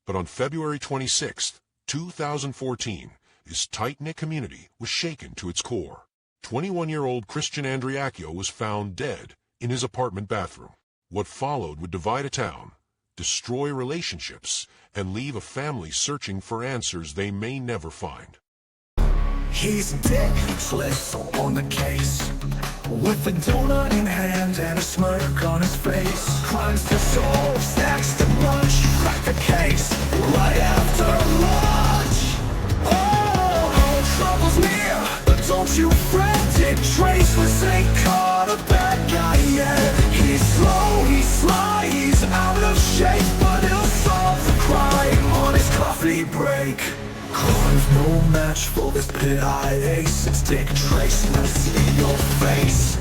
But on February 26, 2014, his tight-knit community was shaken to its core. 21-year-old Christian Andreacchio was found dead in his apartment bathroom. What followed would divide a town, destroy relationships, and leave a family searching for answers they may never find. He's dickless on the case, with a donut in hand and a smirk on his face. Crimes to solve, stacks to bunch, crack the case right after lunch. Oh, trouble's near, but don't you fret. Dick Traceless ain't caught a bad guy yet. He's slow, he's sly, he's out of shape, but he'll solve the crime on his coffee break. Crime's no match for this pit-eyed ace. It's Dick Traceless in your face.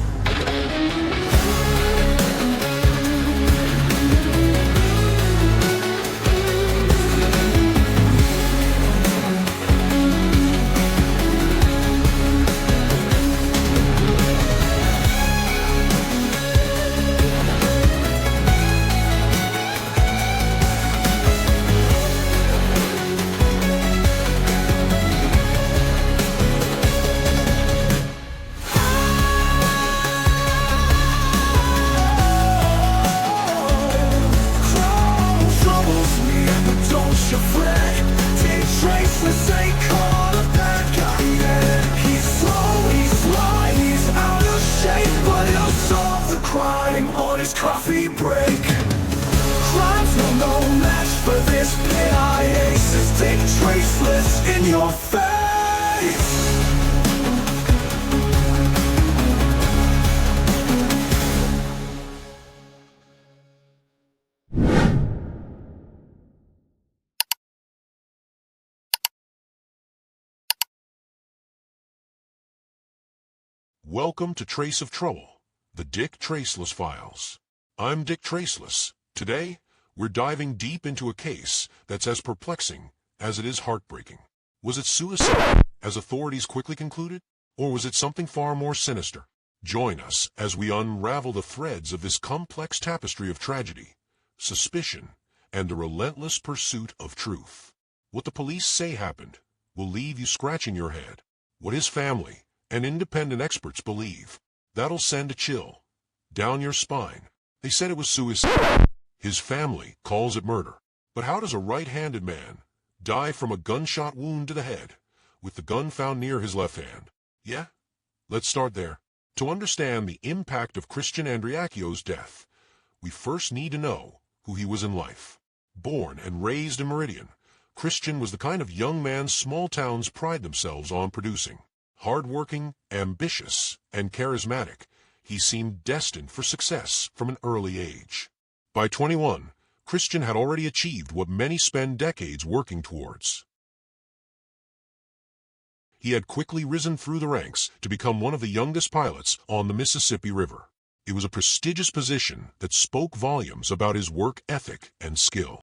Coffee break. Crimes no match for this pit-eye ace. It's Dick Traceless in your face. Welcome to Trace of Trouble, the Dick Traceless Files. I'm Dick Traceless. Today, we're diving deep into a case that's as perplexing as it is heartbreaking. Was it suicide, as authorities quickly concluded? Or was it something far more sinister? Join us as we unravel the threads of this complex tapestry of tragedy, suspicion, and the relentless pursuit of truth. What the police say happened will leave you scratching your head. What his family and independent experts believe, that'll send a chill down your spine. They said it was suicide. His family calls it murder. But how does a right-handed man die from a gunshot wound to the head, with the gun found near his left hand? Yeah? Let's start there. To understand the impact of Christian Andreacchio's death, we first need to know who he was in life. Born and raised in Meridian, Christian was the kind of young man small towns pride themselves on producing. Hard-working, ambitious, and charismatic, he seemed destined for success from an early age. By 21, Christian had already achieved what many spend decades working towards. He had quickly risen through the ranks to become one of the youngest pilots on the Mississippi River. It was a prestigious position that spoke volumes about his work ethic and skill.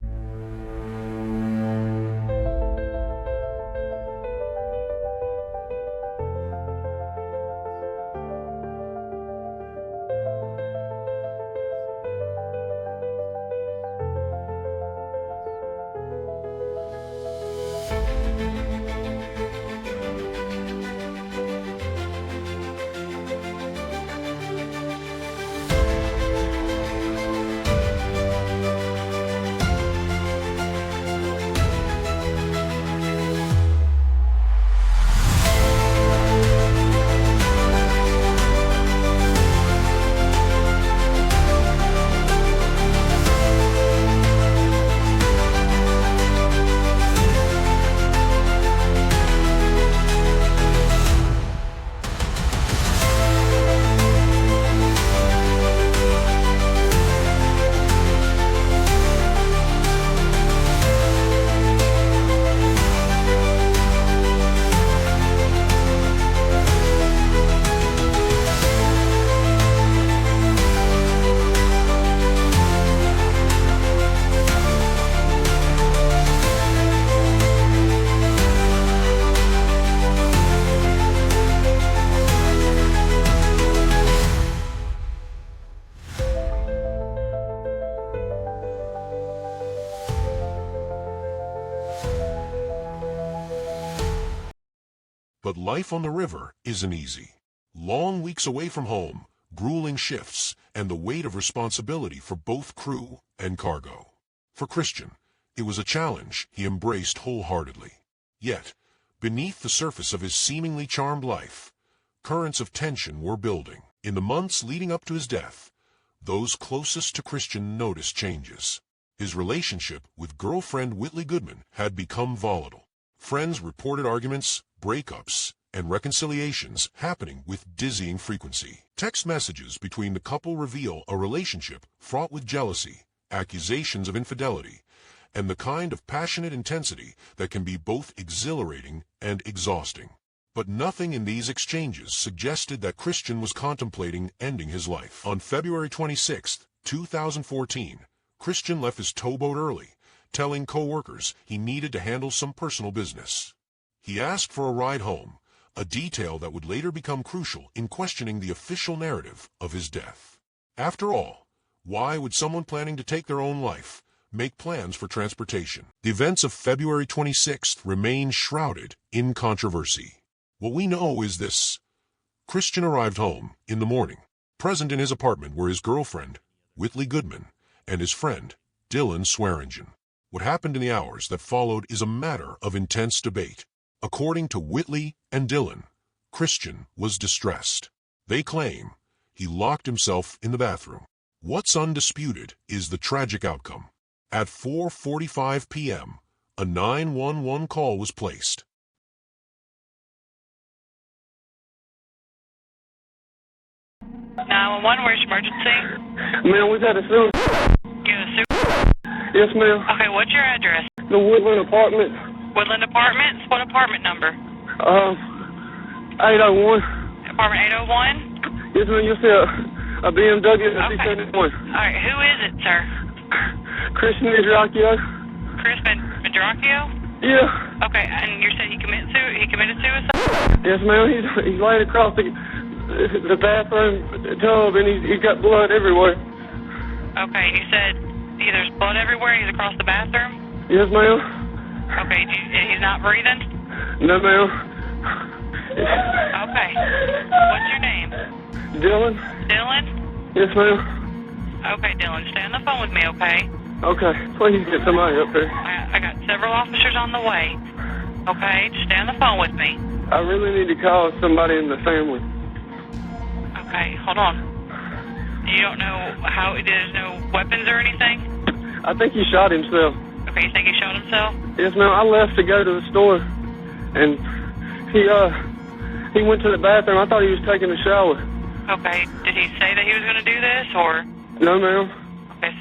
But life on the river isn't easy. Long weeks away from home, grueling shifts, and the weight of responsibility for both crew and cargo. For Christian, it was a challenge he embraced wholeheartedly. Yet, beneath the surface of his seemingly charmed life, currents of tension were building. In the months leading up to his death, those closest to Christian noticed changes. His relationship with girlfriend Whitley Goodman had become volatile. Friends reported arguments, breakups, and reconciliations happening with dizzying frequency. Text messages between the couple reveal a relationship fraught with jealousy, accusations of infidelity, and the kind of passionate intensity that can be both exhilarating and exhausting. But nothing in these exchanges suggested that Christian was contemplating ending his life. On February 26, 2014, Christian left his towboat early, telling co-workers he needed to handle some personal business. He asked for a ride home, a detail that would later become crucial in questioning the official narrative of his death. After all, why would someone planning to take their own life make plans for transportation? The events of February 26th remain shrouded in controversy. What we know is this: Christian arrived home in the morning. Present in his apartment were his girlfriend, Whitley Goodman, and his friend, Dylan Swearingen. What happened in the hours that followed is a matter of intense debate. According to Whitley and Dylan, Christian was distressed. They claim he locked himself in the bathroom. What's undisputed is the tragic outcome. At 4:45 p.m., a 911 call was placed. 911, where's your emergency? Ma'am, we've had a sewer. You have a sewer? Yes, ma'am. Okay, what's your address? The Woodland apartment. Woodland Apartments? What apartment number? 801. Apartment 801? Yes, ma'am. You'll see a BMW and a Okay. C71. Alright, who is it, sir? Christian Andreacchio. Christian Andreacchio? Yeah. Okay, and you said he committed suicide? Yes, ma'am. He's laying across the bathroom tub and he's got blood everywhere. Okay, you said there's blood everywhere and he's across the bathroom? Yes, ma'am. Okay, he's not breathing? No, ma'am. Okay. What's your name? Dylan? Dylan? Yes, ma'am. Okay, Dylan, stay on the phone with me, okay? Okay. Please get somebody up there. I got several officers on the way. Okay, just stay on the phone with me. I really need to call somebody in the family. Okay, hold on. You don't know how, there's no weapons or anything? I think he shot himself. Okay, you think he shot himself? Yes, ma'am. I left to go to the store, and he went to the bathroom. I thought he was taking a shower. Okay, did he say that he was going to do this, or? No, ma'am. Okay.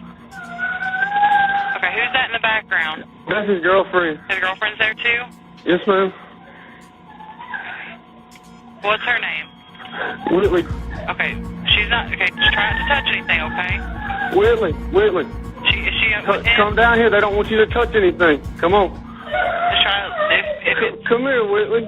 Okay, who's that in the background? That's his girlfriend. His girlfriend's there too? Yes, ma'am. What's her name? Whitley. Okay, she's not, okay, just try not to touch anything, okay? Whitley. Is she with him? Come down here. They don't want you to touch anything. Come on. Just try to, if it's... Come here, Whitley.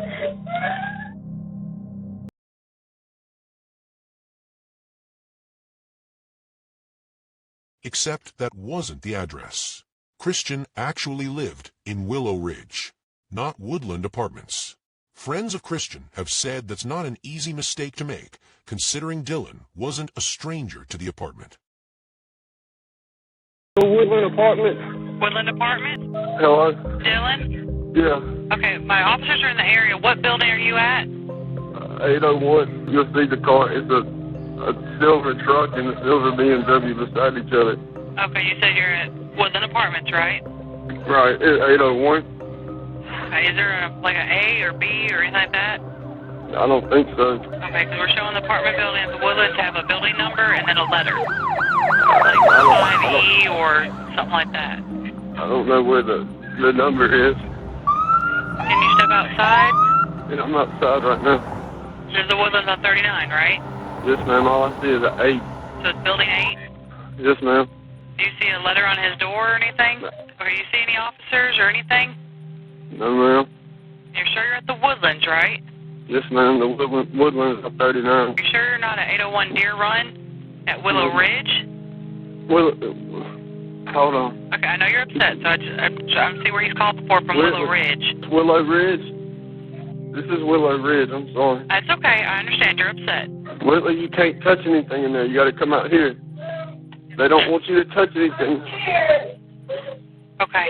Except that wasn't the address. Christian actually lived in Willow Ridge, not Woodland Apartments. Friends of Christian have said that's not an easy mistake to make, considering Dylan wasn't a stranger to the apartment. The Woodland apartment. Woodland Apartments? Hello. Dylan? Yeah. Okay, my officers are in the area. What building are you at? 801. You'll see the car. It's a silver truck and a silver BMW beside each other. Okay, you said you're at Woodland Apartments, right? Right. 801. Okay, is there like an A or B or anything like that? I don't think so. Okay, because we're showing the apartment building at the Woodland to have a building number and then a letter. Like 5E or something like that. I don't know where the number is. Can you step outside? And I'm outside right now. There's the Woodlands on 39, right? Yes, ma'am. All I see is an 8. So it's building 8? Yes, ma'am. Do you see a letter on his door or anything? Or do you see any officers or anything? No, ma'am. You're sure you're at the Woodlands, right? Yes, ma'am. The Woodlands on 39. You sure you're not at 801 Deer Run at Willow Ridge? Well, hold on. Okay, I know you're upset, so I'm see where he's called before from Willow Ridge. Willow Ridge? This is Willow Ridge. I'm sorry. That's okay. I understand you're upset. Whitley, you can't touch anything in there. You got to come out here. They don't want you to touch anything. Okay.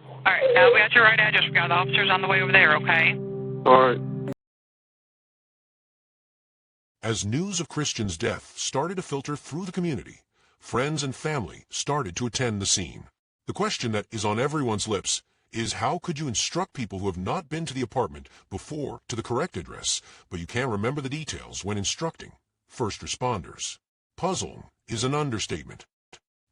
All right. Now we got your right address. We got the officers on the way over there, okay? All right. As news of Christian's death started to filter through the community, friends and family started to attend the scene. The question that is on everyone's lips is, how could you instruct people who have not been to the apartment before to the correct address, but you can't remember the details when instructing first responders? Puzzling is an understatement.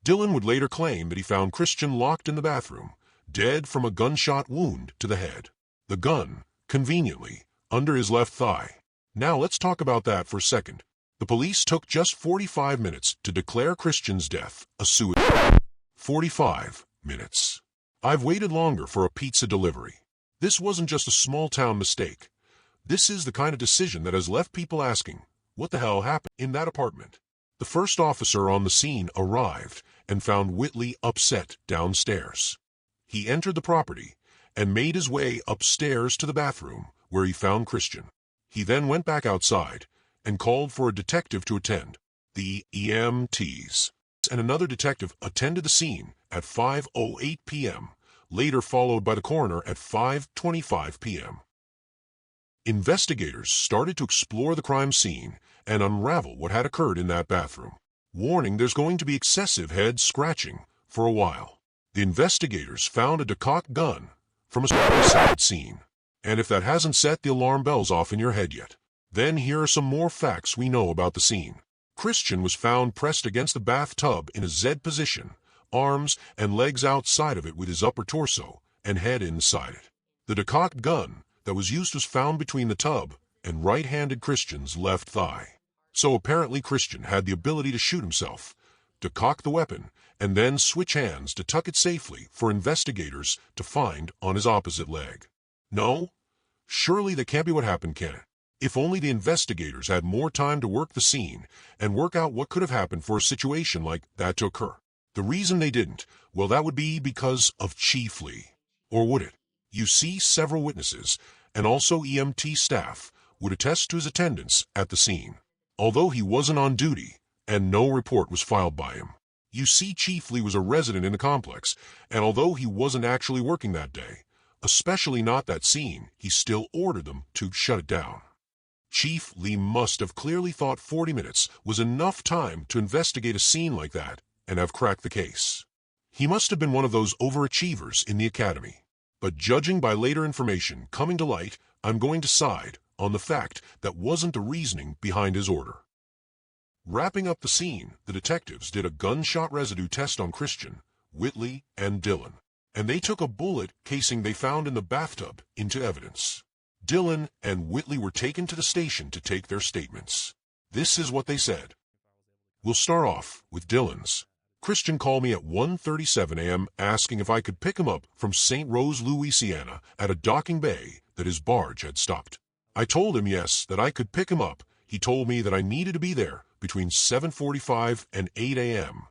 Dylan would later claim that he found Christian locked in the bathroom, dead from a gunshot wound to the head. The gun, conveniently, under his left thigh. Now let's talk about that for a second. The police took just 45 minutes to declare Christian's death a suicide. 45 minutes. I've waited longer for a pizza delivery. This wasn't just a small-town mistake. This is the kind of decision that has left people asking, what the hell happened in that apartment? The first officer on the scene arrived and found Whitley upset downstairs. He entered the property and made his way upstairs to the bathroom where he found Christian. He then went back outside and called for a detective to attend. The EMTs and another detective attended the scene at 5:08 p.m., later followed by the coroner at 5:25 p.m. Investigators started to explore the crime scene and unravel what had occurred in that bathroom. Warning, there's going to be excessive head scratching for a while. The investigators found a decocked gun from a suicide scene. And if that hasn't set the alarm bells off in your head yet, then here are some more facts we know about the scene. Christian was found pressed against the bathtub in a Z position, arms and legs outside of it with his upper torso and head inside it. The decocked gun that was used was found between the tub and right-handed Christian's left thigh. So apparently Christian had the ability to shoot himself, decock the weapon, and then switch hands to tuck it safely for investigators to find on his opposite leg. No? Surely that can't be what happened, can it? If only the investigators had more time to work the scene and work out what could have happened for a situation like that to occur. The reason they didn't, well, that would be because of Chief Lee. Or would it? You see, several witnesses, and also EMT staff, would attest to his attendance at the scene, although he wasn't on duty and no report was filed by him. You see, Chief Lee was a resident in the complex, and although he wasn't actually working that day, especially not that scene, he still ordered them to shut it down. Chief Lee must have clearly thought 40 minutes was enough time to investigate a scene like that and have cracked the case. He must have been one of those overachievers in the academy. But judging by later information coming to light, I'm going to side on the fact that wasn't the reasoning behind his order. Wrapping up the scene, the detectives did a gunshot residue test on Christian, Whitley, and Dylan, and they took a bullet casing they found in the bathtub into evidence. Dylan and Whitley were taken to the station to take their statements. This is what they said. We'll start off with Dylan's. Christian called me at 1:37 a.m. asking if I could pick him up from St. Rose, Louisiana at a docking bay that his barge had stopped. I told him yes, that I could pick him up. He told me that I needed to be there between 7:45 and 8 a.m.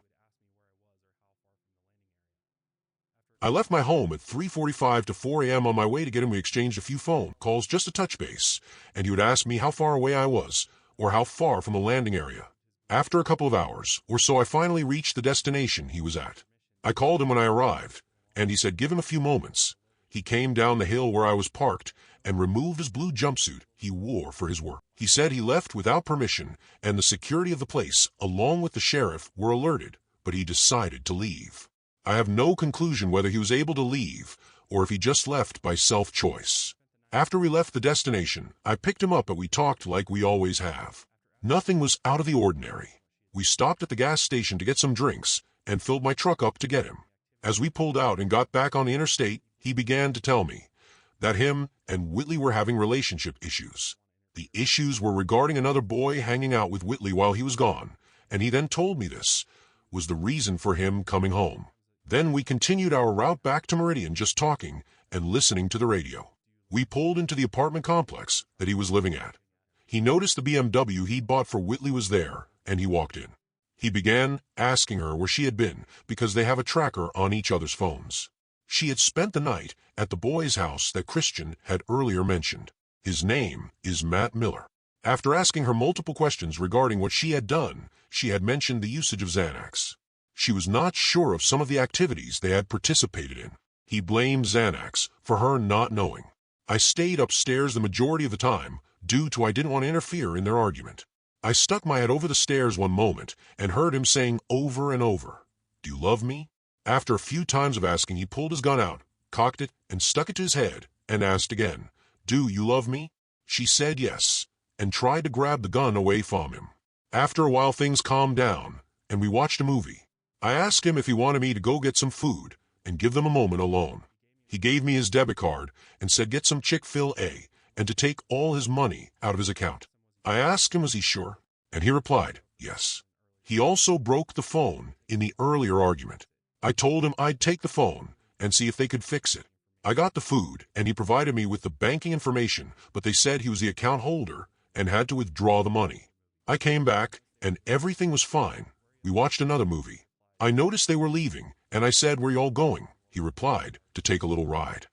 I left my home at 3:45 to 4 a.m. on my way to get him. We exchanged a few phone calls just to touch base, and he would ask me how far away I was or how far from the landing area. After a couple of hours or so, I finally reached the destination he was at. I called him when I arrived, and he said give him a few moments. He came down the hill where I was parked and removed his blue jumpsuit he wore for his work. He said he left without permission, and the security of the place, along with the sheriff, were alerted, but he decided to leave. I have no conclusion whether he was able to leave or if he just left by self-choice. After we left the destination, I picked him up and we talked like we always have. Nothing was out of the ordinary. We stopped at the gas station to get some drinks and filled my truck up to get him. As we pulled out and got back on the interstate, he began to tell me that him and Whitley were having relationship issues. The issues were regarding another boy hanging out with Whitley while he was gone, and he then told me this was the reason for him coming home. Then we continued our route back to Meridian, just talking and listening to the radio. We pulled into the apartment complex that he was living at. He noticed the BMW he'd bought for Whitley was there, and he walked in. He began asking her where she had been because they have a tracker on each other's phones. She had spent the night at the boy's house that Christian had earlier mentioned. His name is Matt Miller. After asking her multiple questions regarding what she had done, she had mentioned the usage of Xanax. She was not sure of some of the activities they had participated in. He blamed Xanax for her not knowing. I stayed upstairs the majority of the time due to I didn't want to interfere in their argument. I stuck my head over the stairs one moment and heard him saying over and over, "Do you love me?" After a few times of asking, he pulled his gun out, cocked it, and stuck it to his head, and asked again, "Do you love me?" She said yes, and tried to grab the gun away from him. After a while things calmed down, and we watched a movie. I asked him if he wanted me to go get some food and give them a moment alone. He gave me his debit card and said get some Chick-fil-A and to take all his money out of his account. I asked him was he sure, and he replied yes. He also broke the phone in the earlier argument. I told him I'd take the phone and see if they could fix it. I got the food and he provided me with the banking information, but they said he was the account holder and had to withdraw the money. I came back and everything was fine. We watched another movie. I noticed they were leaving and I said, "Where you all going?" He replied, "To take a little ride."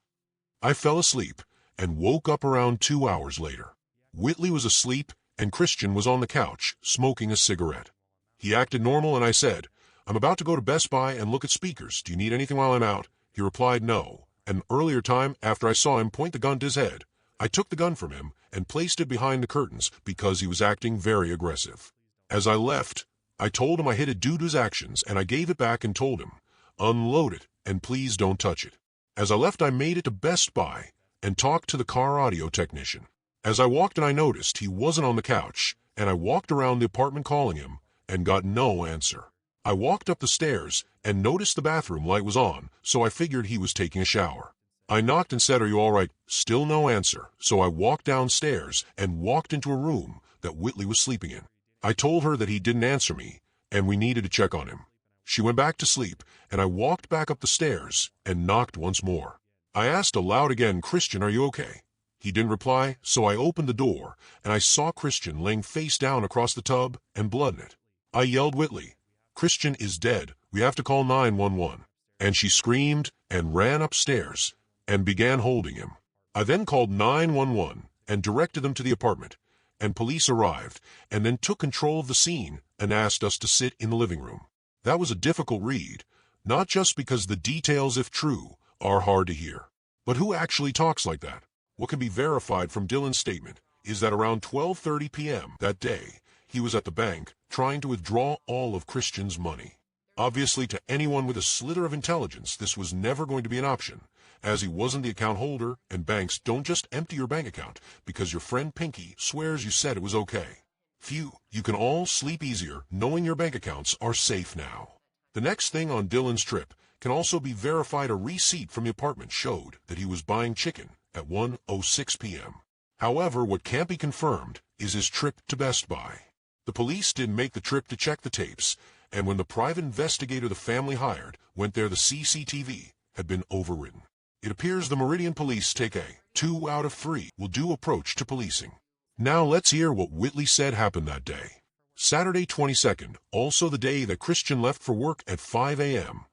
I fell asleep and woke up around 2 hours later. Whitley was asleep and Christian was on the couch smoking a cigarette. He acted normal and I said, "I'm about to go to Best Buy and look at speakers. Do you need anything while I'm out?" He replied no. An earlier time, after I saw him point the gun to his head, I took the gun from him and placed it behind the curtains because he was acting very aggressive. As I left, I told him I hit it due to his actions and I gave it back and told him, "Unload it and please don't touch it." As I left, I made it to Best Buy and talked to the car audio technician. As I walked and I noticed he wasn't on the couch, and I walked around the apartment calling him and got no answer. I walked up the stairs and noticed the bathroom light was on, so I figured he was taking a shower. I knocked and said, "Are you all right?" Still no answer, so I walked downstairs and walked into a room that Whitley was sleeping in. I told her that he didn't answer me and we needed to check on him. She went back to sleep and I walked back up the stairs and knocked once more. I asked aloud again, "Christian, are you okay?" He didn't reply, so I opened the door and I saw Christian laying face down across the tub and blood in it. I yelled, "Whitley, Christian is dead. We have to call 911. And she screamed and ran upstairs and began holding him. I then called 911 and directed them to the apartment, and police arrived and then took control of the scene and asked us to sit in the living room. That was a difficult read, not just because the details, if true, are hard to hear. But who actually talks like that? What can be verified from Dylan's statement is that around 12:30 p.m. that day, he was at the bank trying to withdraw all of Christian's money. Obviously, to anyone with a slither of intelligence, this was never going to be an option, as he wasn't the account holder, and banks don't just empty your bank account because your friend Pinky swears you said it was okay. Phew, you can all sleep easier knowing your bank accounts are safe now. The next thing on Dylan's trip can also be verified. A receipt from the apartment showed that he was buying chicken at 1:06 p.m. However, what can't be confirmed is his trip to Best Buy. The police didn't make the trip to check the tapes, and when the private investigator the family hired went there, the CCTV had been overridden. It appears the Meridian police take a 2 out of 3 will do approach to policing. Now let's hear what Whitley said happened that day. Saturday 22nd, also the day that Christian left for work at 5 a.m.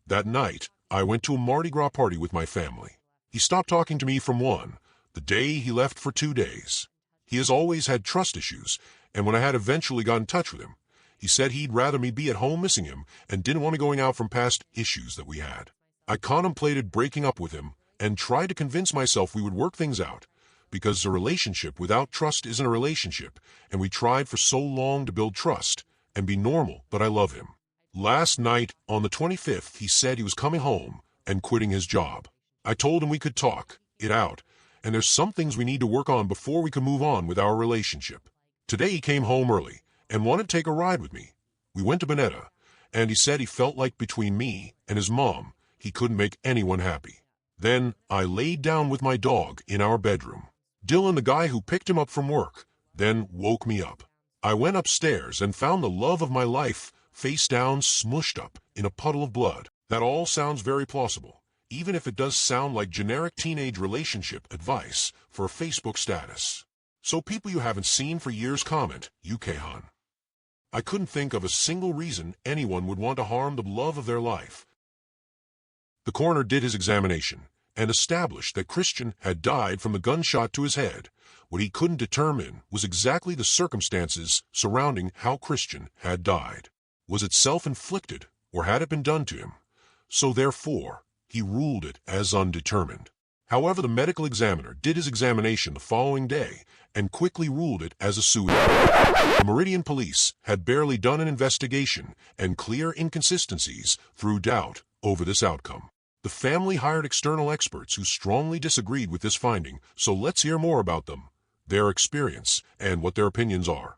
That night, I went to a Mardi Gras party with my family. He stopped talking to me from 1, the day he left, for 2 days. He has always had trust issues, and when I had eventually got in touch with him, he said he'd rather me be at home missing him and didn't want me going out from past issues that we had. I contemplated breaking up with him and tried to convince myself we would work things out, because a relationship without trust isn't a relationship, and we tried for so long to build trust and be normal, but I love him. Last night, on the 25th, he said he was coming home and quitting his job. I told him we could talk it out, and there's some things we need to work on before we can move on with our relationship. Today he came home early and wanted to take a ride with me. We went to Bonetta, and he said he felt like between me and his mom, he couldn't make anyone happy. Then I laid down with my dog in our bedroom. Dylan, the guy who picked him up from work, then woke me up. I went upstairs and found the love of my life face down, smushed up in a puddle of blood. That all sounds very plausible, even if it does sound like generic teenage relationship advice for a Facebook status. So people you haven't seen for years comment, "UK-hon." I couldn't think of a single reason anyone would want to harm the love of their life. The coroner did his examination and established that Christian had died from the gunshot to his head, What he couldn't determine was exactly the circumstances surrounding how Christian had died. Was it self-inflicted, or had it been done to him? So therefore, he ruled it as undetermined. However, the medical examiner did his examination the following day and quickly ruled it as a suicide. The Meridian police had barely done an investigation, and clear inconsistencies threw doubt over this outcome. The family hired external experts who strongly disagreed with this finding, so let's hear more about them, their experience, and what their opinions are.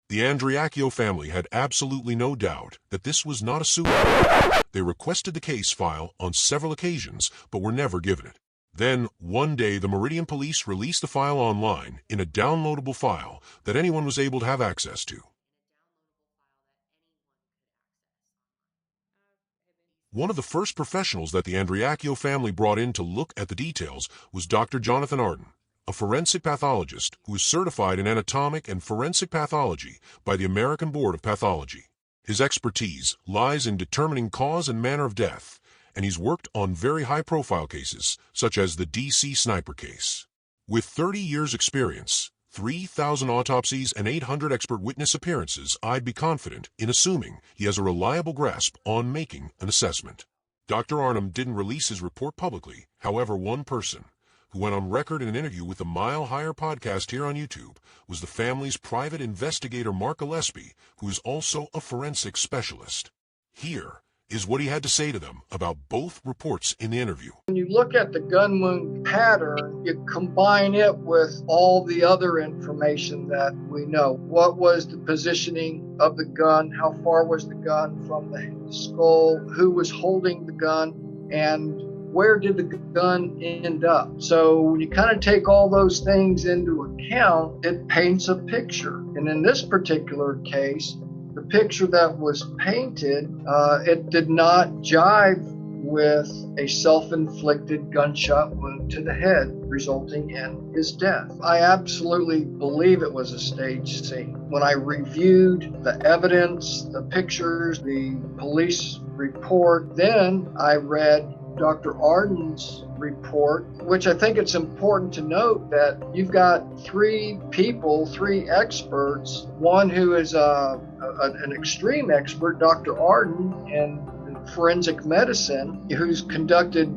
The Andreacchio family had absolutely no doubt that this was not a suicide. They requested the case file on several occasions, but were never given it. Then, one day, the Meridian police released the file online in a downloadable file that anyone was able to have access to. One of the first professionals that the Andreacchio family brought in to look at the details was Dr. Jonathan Arden, a forensic pathologist who is certified in anatomic and forensic pathology by the American Board of Pathology. His expertise lies in determining cause and manner of death, and he's worked on very high-profile cases, such as the D.C. sniper case. With 30 years' experience, 3,000 autopsies, and 800 expert witness appearances, I'd be confident in assuming he has a reliable grasp on making an assessment. Dr. Arnhem didn't release his report publicly. However, one person who went on record in an interview with the Mile Higher podcast here on YouTube was the family's private investigator, Mark Gillespie, who is also a forensic specialist. Here is what he had to say to them about both reports in the interview. When you look at the gun wound pattern, you combine it with all the other information that we know. What was the positioning of the gun? How far was the gun from the skull? Who was holding the gun? And where did the gun end up? So when you kind of take all those things into account, it paints a picture. And in this particular case, the picture that was painted, it did not jive with a self-inflicted gunshot wound to the head, resulting in his death. I absolutely believe it was a staged scene. When I reviewed the evidence, the pictures, the police report, then I read Dr. Arden's report, which I think it's important to note that you've got three people, three experts, one who is an extreme expert, Dr. Arden, in forensic medicine, who's conducted,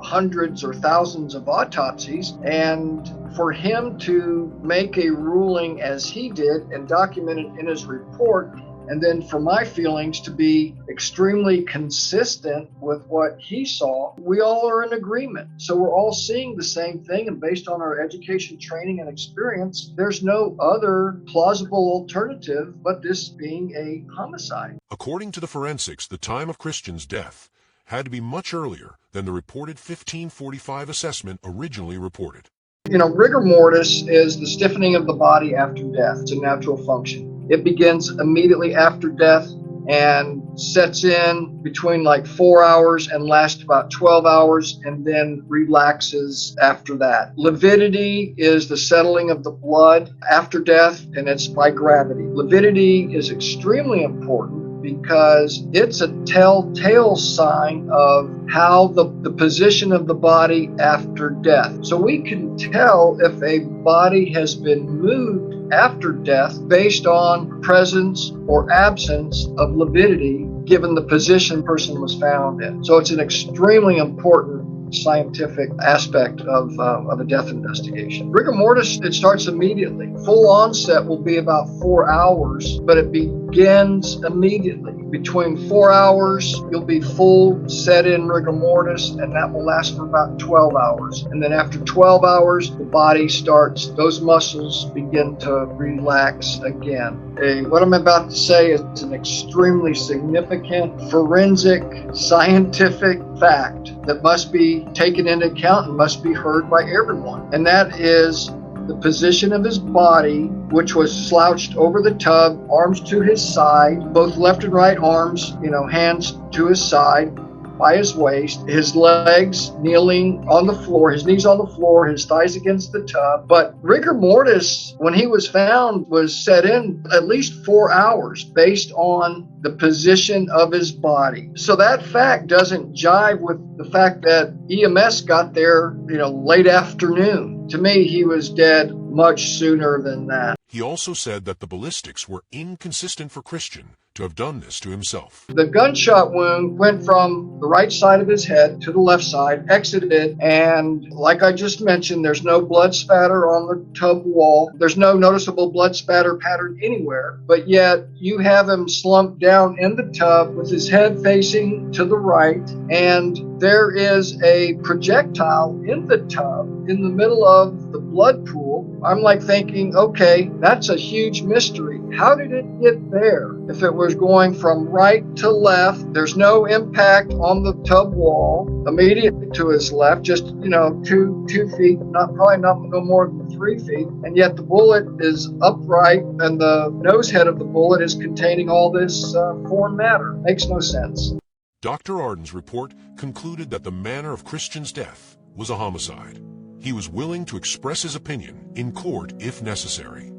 hundreds or thousands of autopsies, and for him to make a ruling as he did and document it in his report, and then for my feelings to be extremely consistent with what he saw, we all are in agreement. So we're all seeing the same thing, and based on our education, training, and experience, there's no other plausible alternative but this being a homicide. According to the forensics, the time of Christian's death had to be much earlier than the reported 1545 assessment originally reported. Rigor mortis is the stiffening of the body after death. It's a natural function. It begins immediately after death and sets in between 4 hours and lasts about 12 hours and then relaxes after that. Lividity is the settling of the blood after death, and it's by gravity. Lividity is extremely important because it's a telltale sign of how the position of the body after death. So we can tell if a body has been moved after death based on presence or absence of lividity given the position the person was found in. So it's an extremely important scientific aspect of a death investigation. Rigor mortis, it starts immediately. Full onset will be about 4 hours, but it begins immediately. Between 4 hours, you'll be full set in rigor mortis, and that will last for about 12 hours. And then after 12 hours, the body starts, those muscles begin to relax again. What I'm about to say is an extremely significant forensic scientific fact that must be taken into account and must be heard by everyone. And that is the position of his body, which was slouched over the tub, arms to his side, both left and right arms, hands to his side, by his waist, his legs kneeling on the floor, his knees on the floor, his thighs against the tub. But rigor mortis, when he was found, was set in at least 4 hours based on the position of his body. So that fact doesn't jive with the fact that EMS got there, late afternoon. To me, he was dead much sooner than that. He also said that the ballistics were inconsistent for Christian to have done this to himself. The gunshot wound went from the right side of his head to the left side, exited, and like I just mentioned, there's no blood spatter on the tub wall. There's no noticeable blood spatter pattern anywhere, but yet you have him slumped down in the tub with his head facing to the right, and there is a projectile in the tub in the middle of the blood pool. I'm like thinking, okay, that's a huge mystery. How did it get there? If it was going from right to left, there's no impact on the tub wall immediately to his left, just 2 feet, probably not no more than 3 feet, and yet the bullet is upright and the nose head of the bullet is containing all this foreign matter. Makes no sense. Dr. Arden's report concluded that the manner of Christian's death was a homicide. He was willing to express his opinion in court if necessary.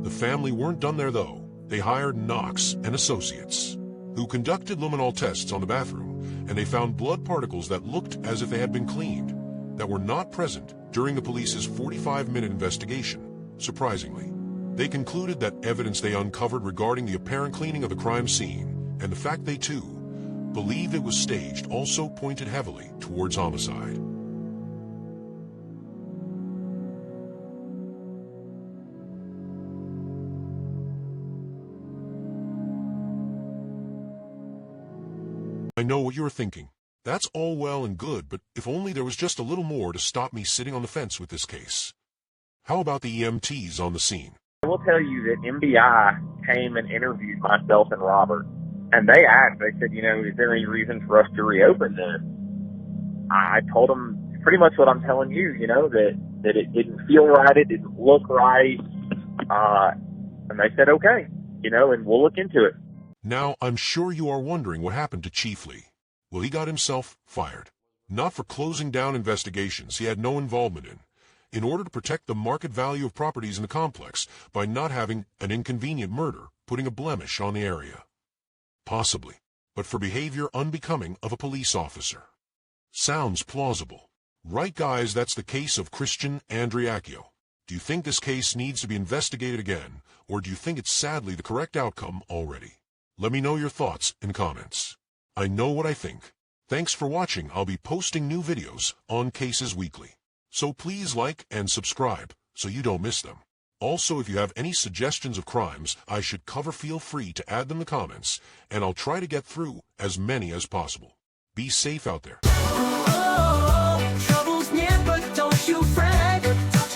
The family weren't done there, though. They hired Knox and Associates, who conducted luminol tests on the bathroom, and they found blood particles that looked as if they had been cleaned, that were not present during the police's 45-minute investigation. Surprisingly, they concluded that evidence they uncovered regarding the apparent cleaning of the crime scene and the fact they, too, believed it was staged also pointed heavily towards homicide. I know what you're thinking. That's all well and good, but if only there was just a little more to stop me sitting on the fence with this case. How about the EMTs on the scene? I will tell you that MBI came and interviewed myself and Robert, and they said, is there any reason for us to reopen this? I told them pretty much what I'm telling you, that it didn't feel right, it didn't look right, and they said, okay, and we'll look into it. Now, I'm sure you are wondering what happened to Chief Lee. Well, he got himself fired. Not for closing down investigations he had no involvement in order to protect the market value of properties in the complex by not having an inconvenient murder putting a blemish on the area. Possibly, but for behavior unbecoming of a police officer. Sounds plausible. Right, guys, that's the case of Christian Andreacchio. Do you think this case needs to be investigated again, or do you think it's sadly the correct outcome already? Let me know your thoughts in comments. I know what I think. Thanks for watching. I'll be posting new videos on cases weekly. So please like and subscribe so you don't miss them. Also, if you have any suggestions of crimes I should cover, feel free to add them in the comments, and I'll try to get through as many as possible. Be safe out there. Trouble's near, but don't you fret.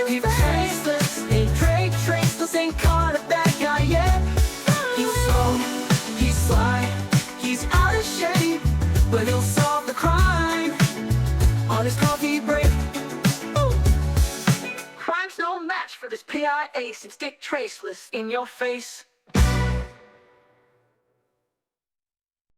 Keep faceless, ain't traceless, ain't caught a bad guy yet. He's slow, he's sly, he's out of shape, but he'll solve the crime on his coffee break. Crime's no match for this PIA, since Dick Traceless in your face.